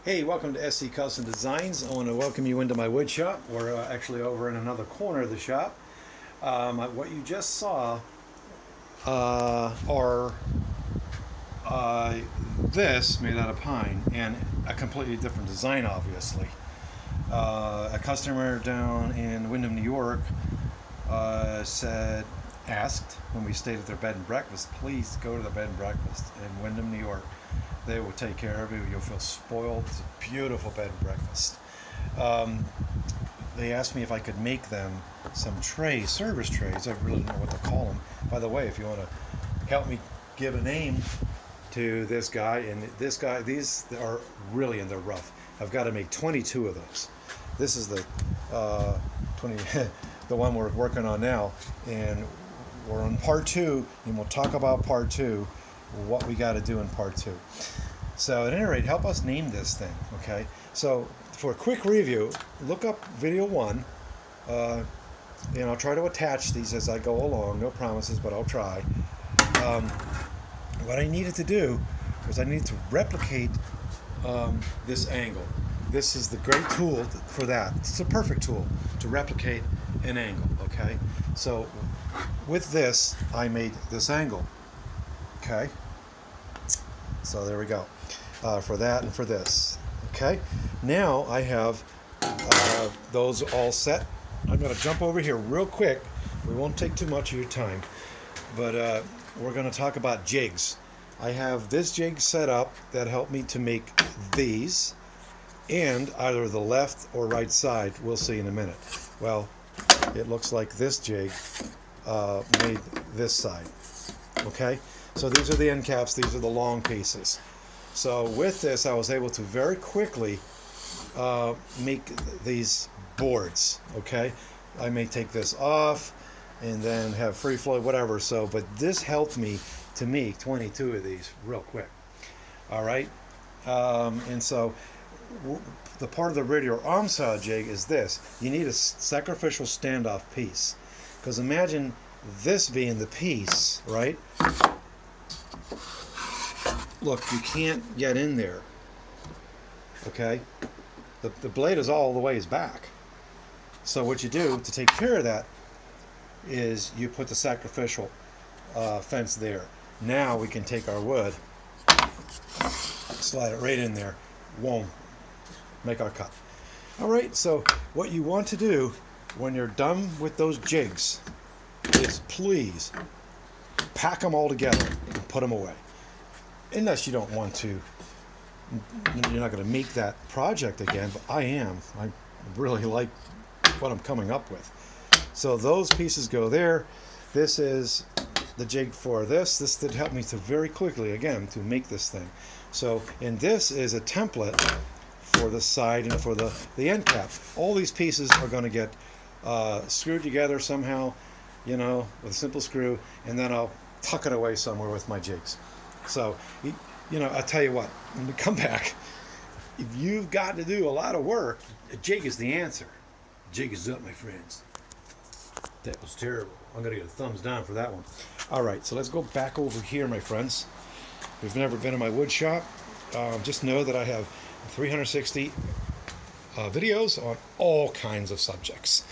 Hey, welcome to SC Custom Designs. I want to welcome you into my wood shop. We're actually over in another corner of the shop. What you just saw are this made out of pine and a completely different design, obviously. A customer down in Windham, New York asked when we stayed at their bed and breakfast, please go to the bed and breakfast in Windham, New York. They will take care of you. You'll feel spoiled. It's a beautiful bed and breakfast. They asked me if I could make them some trays, service trays. I really don't know what to call them. By the way, if you want to help me give a name to this guy and this guy, these are really in the rough. I've got to make 22 of those. This is the 20, the one we're working on now, and we're on part 2, and we'll talk about part 2. What we got to do in part 2. So at any rate, help us name this thing, okay? So for a quick review, look up video 1, and I'll try to attach these as I go along. No promises, but I'll try. What I needed to do was I needed to replicate this angle. This is the great tool for that. It's a perfect tool to replicate an angle, okay? So with this, I made this angle. Okay, so there we go, for that and for this. Okay, now I have those all set. I'm going to jump over here real quick. We won't take too much of your time, but we're going to talk about jigs. I have this jig set up that helped me to make these, and either the left or right side, we'll see in a minute. Well, it looks like this jig made this side. Okay, so these are the end caps, these are the long pieces. So with this, I was able to very quickly make these boards. Okay, I may take this off and then have free flow, whatever. So, but this helped me to make 22 of these real quick. All right, and so the part of the radial arm saw jig is this. You need a sacrificial standoff piece, because imagine this being the piece, right? Look, you can't get in there, okay? The blade is all the ways back. So what you do to take care of that is you put the sacrificial fence there. Now we can take our wood, slide it right in there, whoa, make our cut. All right, so what you want to do when you're done with those jigs is please pack them all together and put them away. Unless you don't want to, you're not going to make that project again, but I am. I really like what I'm coming up with. So those pieces go there. This is the jig for this. This did help me to very quickly, again, to make this thing. So, and this is a template for the side and for the end cap. All these pieces are going to get screwed together somehow, you know, with a simple screw, and then I'll tuck it away somewhere with my jigs. So, you know, I'll tell you what, when we come back, if you've got to do a lot of work, a jig is the answer. Jig is up, my friends. That was terrible. I'm going to get a thumbs down for that one. All right, so let's go back over here, my friends. If you've never been in my wood shop, just know that I have 360 videos on all kinds of subjects.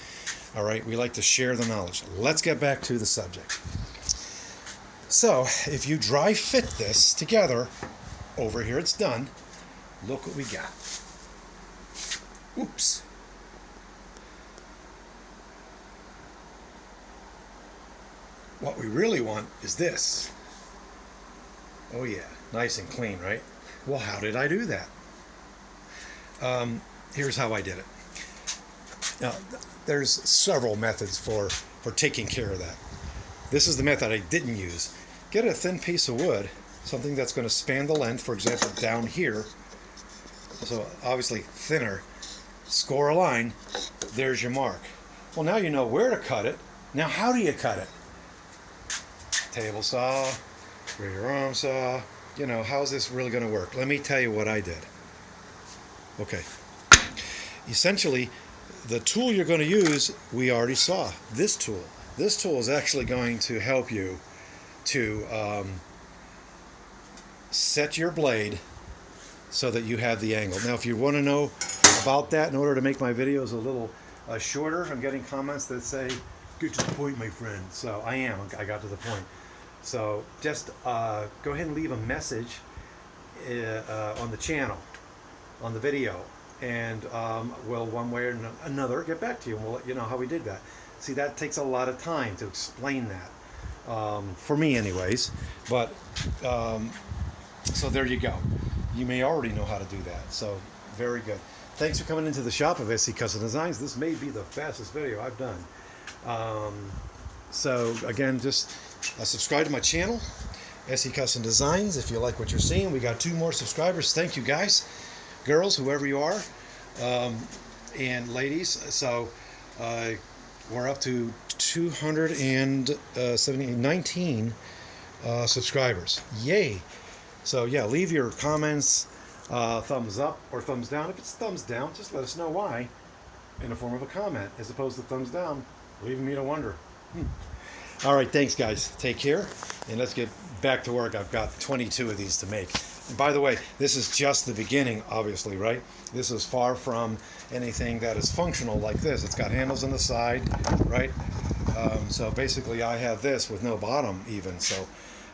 All right, we like to share the knowledge. Let's get back to the subject. So, if you dry fit this together, over here it's done. Look what we got. Oops. What we really want is this. Oh yeah, nice and clean, right? Well, how did I do that? Here's how I did it. Now, there's several methods for taking care of that. This is the method I didn't use. Get a thin piece of wood, something that's going to span the length, for example, down here. So obviously thinner. Score a line. There's your mark. Well, now you know where to cut it. Now, how do you cut it? Table saw, radial arm saw. You know, how's this really going to work? Let me tell you what I did. Okay. Essentially, the tool you're going to use, we already saw. This tool. This tool is actually going to help you to set your blade so that you have the angle. Now, if you want to know about that in order to make my videos a little shorter, I'm getting comments that say, "Get to the point, my friend." So I got to the point. So just go ahead and leave a message on the channel, on the video, and we'll one way or another get back to you, and we'll let you know how we did that. See, that takes a lot of time to explain that, for me anyways, but so there you go. You may already know how to do that, so very good. Thanks for coming into the shop of SC Custom Designs. This may be the fastest video I've done. So again, just subscribe to my channel, SC Custom Designs, if you like what you're seeing. We got 2 more subscribers. Thank you, guys, girls, whoever you are, and ladies. So we're up to 219 subscribers. Yay! So yeah, leave your comments, thumbs up or thumbs down. If it's thumbs down, just let us know why in the form of a comment, as opposed to thumbs down, leaving me to wonder. All right, thanks, guys. Take care, and let's get back to work. I've got 22 of these to make. And by the way, this is just the beginning, obviously, right? This is far from anything that is functional like this. It's got handles on the side, right? So basically, I have this with no bottom even. So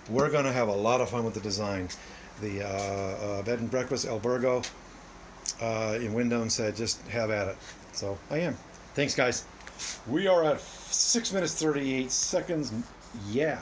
we're going to have a lot of fun with the design. The bed and breakfast albergo in Wyndham said, just have at it. So I am. Thanks, guys. We are at 6 minutes 38 seconds. Yeah.